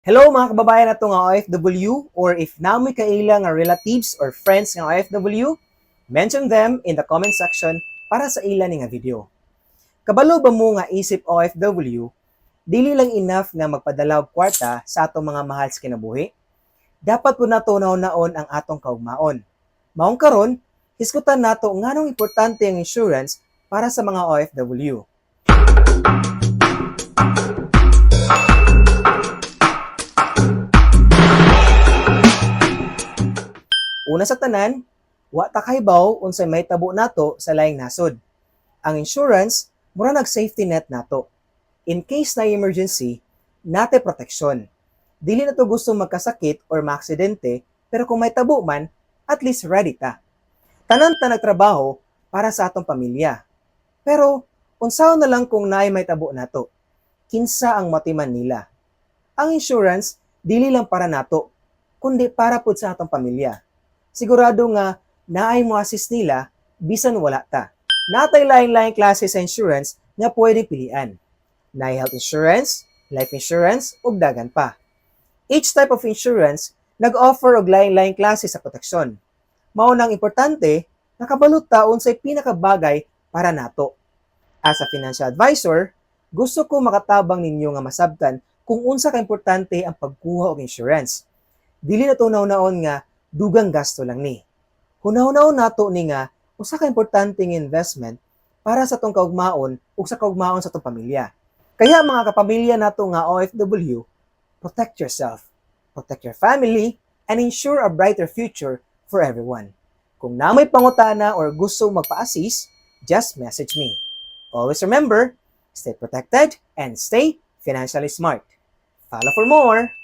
Hello mga kababayan nato nga OFW, or if namoy kaila nga relatives or friends nga OFW, mention them in the comment section para sa ila ni nga video. Kabalo ba mo nga isip OFW, dili lang enough nga magpadala og kwarta sa atong mga mahal sa kinabuhi? Dapat po nato naon ang atong kaugmaon. Maong karon, hisgutan nato nganong importante ang insurance para sa mga OFW. Una sa tanan, wa ta kahibaw unsay mahitabo nato sa laing nasod. Ang insurance mura nag safety net nato. In case na emergency, nate proteksyon. Dili na to gusto magkasakit or maaksidente, pero kung may tabo man, at least ready ta. Tanan ta nagtrabaho para sa atong pamilya. Pero unsaon na lang kung naay may tabo nato? Kinsa ang matiman nila? Ang insurance dili lang para nato, kundi para pud sa atong pamilya. Sigurado nga naay mo assist nila bisan wala ta. Natay lain-laing klase sa insurance nga pwede pilian. Naay health insurance, life insurance, ug dagan pa. Each type of insurance nag-offer og lain-laing klase sa proteksyon. Mao nang importante nakabalot ta unsay pinakabagay para nato. As a financial advisor, gusto ko makatabang ninyo nga masabtan kung unsa ka importante ang pagkuha og insurance. Dili na to naon nga dugang gasto lang ni. Hunaw-hunaw nato ni nga usa ka importanteng investment para sa tong kaugmaon ug sa kaugmaon sa tong pamilya. Kaya mga kapamilya nato nga OFW, protect yourself, protect your family, and ensure a brighter future for everyone. Kung na may pangutana or gusto magpa-assist, just message me. Always remember, stay protected and stay financially smart. Follow for more!